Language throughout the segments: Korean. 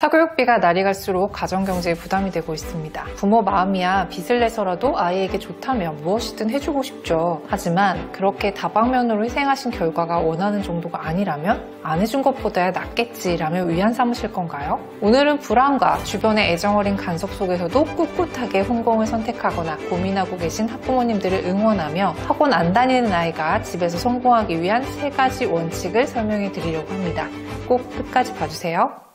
사교육비가 날이 갈수록 가정경제에 부담이 되고 있습니다. 부모 마음이야 빚을 내서라도 아이에게 좋다면 무엇이든 해주고 싶죠. 하지만 그렇게 다방면으로 희생하신 결과가 원하는 정도가 아니라면 안 해준 것보다야 낫겠지라며 위안 삼으실 건가요? 오늘은 불안과 주변의 애정어린 간섭 속에서도 꿋꿋하게 훈공을 선택하거나 고민하고 계신 학부모님들을 응원하며 학원 안 다니는 아이가 집에서 성공하기 위한 3가지 원칙을 설명해 드리려고 합니다. 꼭 끝까지 봐주세요.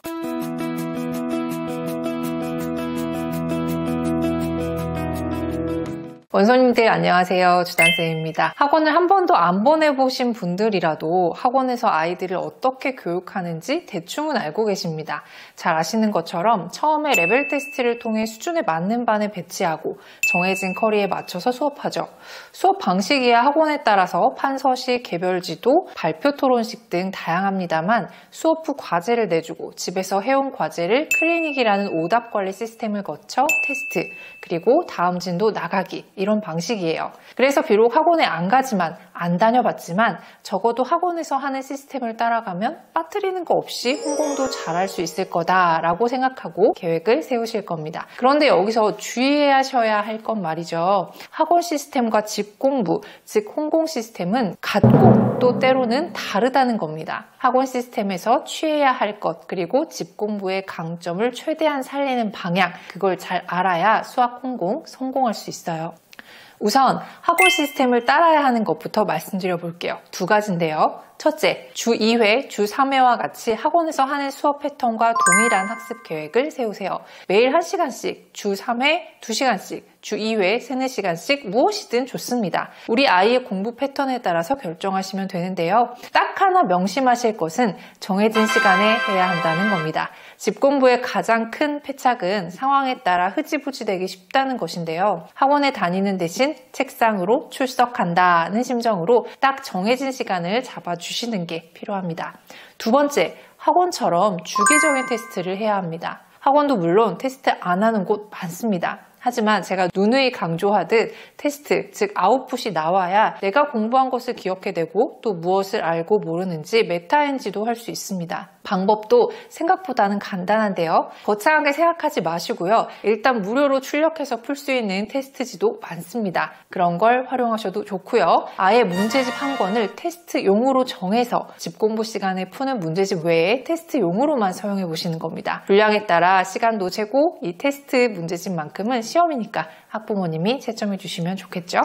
원서님들 안녕하세요. 주단쌤입니다. 학원을 한 번도 안 보내보신 분들이라도 학원에서 아이들을 어떻게 교육하는지 대충은 알고 계십니다. 잘 아시는 것처럼 처음에 레벨 테스트를 통해 수준에 맞는 반에 배치하고 정해진 커리에 맞춰서 수업하죠. 수업 방식이야 학원에 따라서 판서식, 개별지도, 발표 토론식 등 다양합니다만 수업 후 과제를 내주고 집에서 해온 과제를 클리닉이라는 오답 관리 시스템을 거쳐 테스트, 그리고 다음 진도 나가기 이런 방식이에요. 그래서 비록 학원에 안 가지만 안 다녀봤지만 적어도 학원에서 하는 시스템을 따라가면 빠뜨리는 거 없이 훈공도 잘할 수 있을 거다라고 생각하고 계획을 세우실 겁니다. 그런데 여기서 주의하셔야 할 건 말이죠. 학원 시스템과 집 공부, 즉 훈공 시스템은 같고 또 때로는 다르다는 겁니다. 학원 시스템에서 취해야 할 것, 그리고 집 공부의 강점을 최대한 살리는 방향, 그걸 잘 알아야 수학 훈공 성공할 수 있어요. 우선 학원 시스템을 따라야 하는 것부터 말씀드려 볼게요. 2가지인데요. 첫째, 주 2회, 주 3회와 같이 학원에서 하는 수업 패턴과 동일한 학습 계획을 세우세요. 매일 1시간씩, 주 3회 2시간씩, 주 2회 3, 4시간씩 무엇이든 좋습니다. 우리 아이의 공부 패턴에 따라서 결정하시면 되는데요. 딱 하나 명심하실 것은 정해진 시간에 해야 한다는 겁니다. 집 공부의 가장 큰 패착은 상황에 따라 흐지부지 되기 쉽다는 것인데요. 학원에 다니는 대신 책상으로 출석한다는 심정으로 딱 정해진 시간을 잡아주시는 게 필요합니다. 2번째, 학원처럼 주기적인 테스트를 해야 합니다. 학원도 물론 테스트 안 하는 곳 많습니다. 하지만 제가 누누이 강조하듯 테스트, 즉 아웃풋이 나와야 내가 공부한 것을 기억해내고 또 무엇을 알고 모르는지 메타인지도 할 수 있습니다. 방법도 생각보다는 간단한데요. 거창하게 생각하지 마시고요. 일단 무료로 출력해서 풀 수 있는 테스트지도 많습니다. 그런 걸 활용하셔도 좋고요. 아예 문제집 한 권을 테스트용으로 정해서 집 공부 시간에 푸는 문제집 외에 테스트용으로만 사용해 보시는 겁니다. 분량에 따라 시간도 재고 이 테스트 문제집만큼은 시험이니까 학부모님이 채점해 주시면 좋겠죠?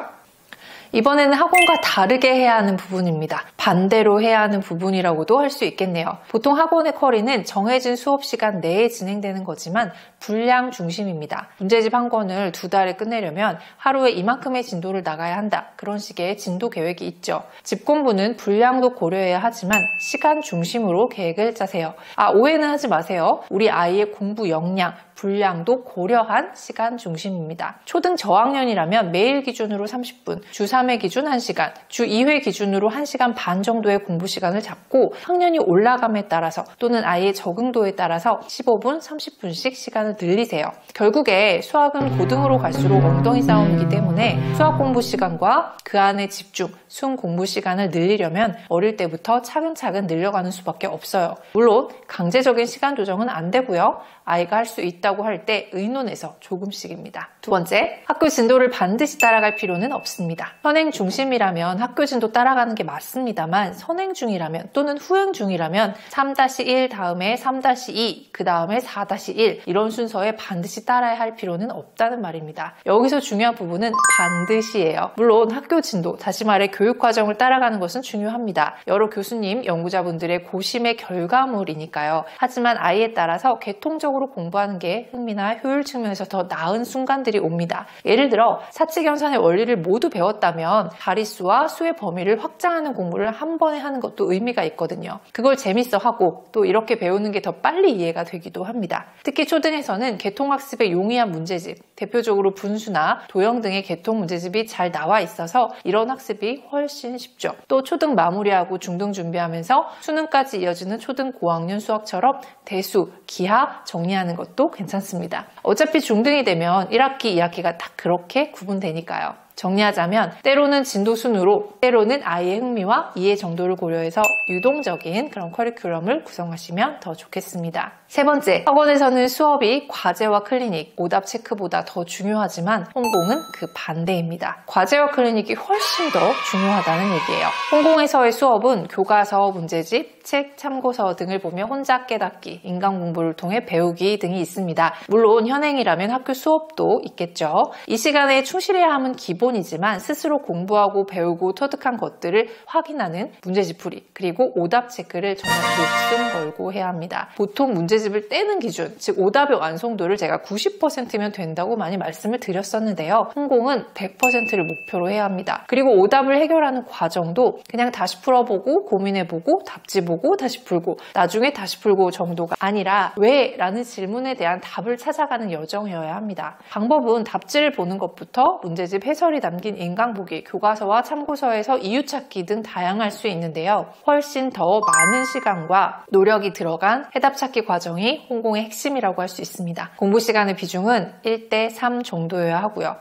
이번에는 학원과 다르게 해야 하는 부분입니다. 반대로 해야 하는 부분이라고도 할 수 있겠네요. 보통 학원의 커리는 정해진 수업 시간 내에 진행되는 거지만 분량 중심입니다. 문제집 한 권을 2달에 끝내려면 하루에 이만큼의 진도를 나가야 한다. 그런 식의 진도 계획이 있죠. 집 공부는 분량도 고려해야 하지만 시간 중심으로 계획을 짜세요. 오해는 하지 마세요. 우리 아이의 공부 역량, 분량도 고려한 시간 중심입니다. 초등 저학년이라면 매일 기준으로 30분, 주 3회 기준 1시간, 주 2회 기준으로 1시간 반 정도의 공부 시간을 잡고 학년이 올라감에 따라서 또는 아이의 적응도에 따라서 15분, 30분씩 시간을 늘리세요. 결국에 수학은 고등으로 갈수록 엉덩이 싸움이기 때문에 수학 공부 시간과 그 안에 집중, 순 공부 시간을 늘리려면 어릴 때부터 차근차근 늘려가는 수밖에 없어요. 물론 강제적인 시간 조정은 안 되고요. 아이가 할 수 있다고 할 때 의논해서 조금씩입니다. 2번째, 학교 진도를 반드시 따라갈 필요는 없습니다. 선행 중심이라면 학교 진도 따라가는 게 맞습니다만 선행 중이라면 또는 후행 중이라면 3-1 다음에 3-2 그 다음에 4-1 이런 순서에 반드시 따라야 할 필요는 없다는 말입니다. 여기서 중요한 부분은 반드시예요. 물론 학교 진도, 다시 말해 교육 과정을 따라가는 것은 중요합니다. 여러 교수님, 연구자분들의 고심의 결과물이니까요. 하지만 아이에 따라서 계통적으로 공부하는 게 흥미나 효율 측면에서 더 나은 순간들이 옵니다. 예를 들어 사칙연산의 원리를 모두 배웠다면 자릿수와 수의 범위를 확장하는 공부를 한 번에 하는 것도 의미가 있거든요. 그걸 재밌어 하고 또 이렇게 배우는 게 더 빨리 이해가 되기도 합니다. 특히 초등에서는 계통학습의 용이한 문제집, 대표적으로 분수나 도형 등의 계통 문제집이 잘 나와 있어서 이런 학습이 훨씬 쉽죠. 또 초등 마무리하고 중등 준비하면서 수능까지 이어지는 초등 고학년 수학처럼 대수, 기하 정리하는 것도 괜찮습니다. 어차피 중등이 되면 1학기, 2학기가 딱 그렇게 구분되니까요. 정리하자면 때로는 진도 순으로, 때로는 아이의 흥미와 이해 정도를 고려해서 유동적인 그런 커리큘럼을 구성하시면 더 좋겠습니다. 세 번째, 학원에서는 수업이 과제와 클리닉, 오답 체크보다 더 중요하지만 홍공은 그 반대입니다. 과제와 클리닉이 훨씬 더 중요하다는 얘기예요. 홍공에서의 수업은 교과서, 문제집, 책, 참고서 등을 보며 혼자 깨닫기, 인강 공부를 통해 배우기 등이 있습니다. 물론 현행이라면 학교 수업도 있겠죠. 이 시간에 충실해야 함은 기본이지만 스스로 공부하고 배우고 터득한 것들을 확인하는 문제집풀이, 그리고 오답 체크를 정말 목숨 걸고 해야 합니다. 보통 문제집을 떼는 기준, 즉 오답의 완성도를 제가 90%면 된다고 많이 말씀을 드렸었는데요. 홍공은 100%를 목표로 해야 합니다. 그리고 오답을 해결하는 과정도 그냥 다시 풀어보고 고민해보고 답지 보고 다시 풀고 나중에 다시 풀고 정도가 아니라 왜? 라는 질문에 대한 답을 찾아가는 여정이어야 합니다. 방법은 답지를 보는 것부터 문제집 해설이 담긴 인강보기, 교과서와 참고서에서 이유 찾기 등 다양할 수 있는데요. 훨씬 더 많은 시간과 노력이 들어간 해답 찾기 과정이 홍공의 핵심이라고 할 수 있습니다. 공부 시간의 비중은 1:3 정도여야 하고요.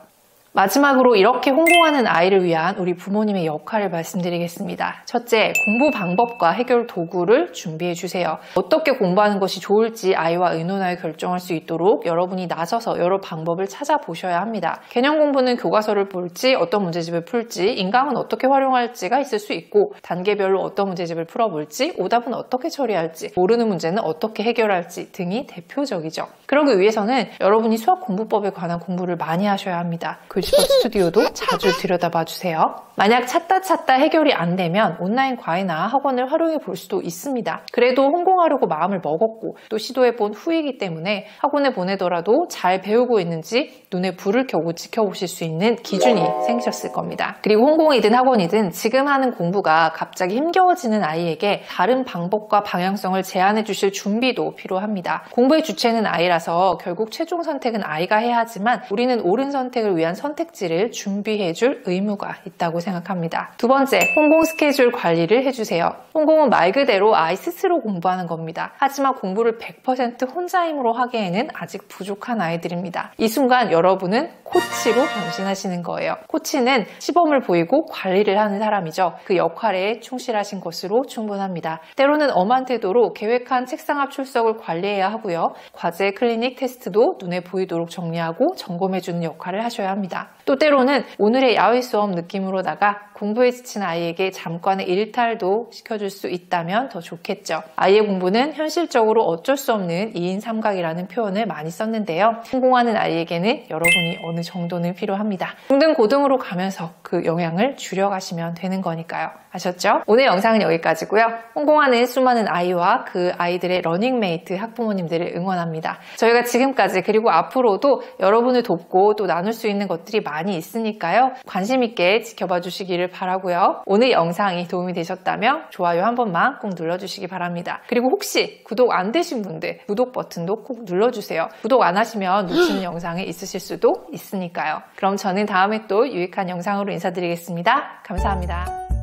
마지막으로 이렇게 홍공하는 아이를 위한 우리 부모님의 역할을 말씀드리겠습니다. 첫째, 공부 방법과 해결 도구를 준비해 주세요. 어떻게 공부하는 것이 좋을지 아이와 의논하여 결정할 수 있도록 여러분이 나서서 여러 방법을 찾아보셔야 합니다. 개념 공부는 교과서를 볼지 어떤 문제집을 풀지, 인강은 어떻게 활용할지가 있을 수 있고 단계별로 어떤 문제집을 풀어볼지, 오답은 어떻게 처리할지, 모르는 문제는 어떻게 해결할지 등이 대표적이죠. 그러기 위해서는 여러분이 수학 공부법에 관한 공부를 많이 하셔야 합니다. 교집합 스튜디오도 자주 들여다봐 주세요. 만약 찾다 해결이 안 되면 온라인 과외나 학원을 활용해 볼 수도 있습니다. 그래도 홍공하려고 마음을 먹었고 또 시도해 본 후이기 때문에 학원에 보내더라도 잘 배우고 있는지 눈에 불을 켜고 지켜보실 수 있는 기준이 생기셨을 겁니다. 그리고 홍공이든 학원이든 지금 하는 공부가 갑자기 힘겨워지는 아이에게 다른 방법과 방향성을 제안해 주실 준비도 필요합니다. 공부의 주체는 아이라서 결국 최종 선택은 아이가 해야 하지만 우리는 옳은 선택을 위한 선택지를 준비해 줄 의무가 있다고 생각합니다. 두 번째, 홍공 스케줄 관리를 해주세요. 홍공은 말 그대로 아이 스스로 공부하는 겁니다. 하지만 공부를 100% 혼자 힘으로 하기에는 아직 부족한 아이들입니다. 이 순간 여러분은 코치로 변신하시는 거예요. 코치는 시범을 보이고 관리를 하는 사람이죠. 그 역할에 충실하신 것으로 충분합니다. 때로는 엄한 태도로 계획한 책상 앞 출석을 관리해야 하고요. 과제, 클리닉, 테스트도 눈에 보이도록 정리하고 점검해주는 역할을 하셔야 합니다. 또 때로는 오늘의 야외 수업 느낌으로다가 공부에 지친 아이에게 잠깐의 일탈도 시켜줄 수 있다면 더 좋겠죠. 아이의 공부는 현실적으로 어쩔 수 없는 2인 삼각이라는 표현을 많이 썼는데요. 성공하는 아이에게는 여러분이 어느 정도는 필요합니다. 중등, 고등으로 가면서 그 영향을 줄여가시면 되는 거니까요. 아셨죠? 오늘 영상은 여기까지고요. 홍공하는 수많은 아이와 그 아이들의 러닝메이트 학부모님들을 응원합니다. 저희가 지금까지 그리고 앞으로도 여러분을 돕고 또 나눌 수 있는 것들이 많이 있으니까요. 관심 있게 지켜봐 주시기를 바라고요. 오늘 영상이 도움이 되셨다면 좋아요 한 번만 꼭 눌러주시기 바랍니다. 그리고 혹시 구독 안 되신 분들 구독 버튼도 꼭 눌러주세요. 구독 안 하시면 놓치는 영상이 있으실 수도 있으니까요. 그럼 저는 다음에 또 유익한 영상으로 인사드리겠습니다. 감사합니다.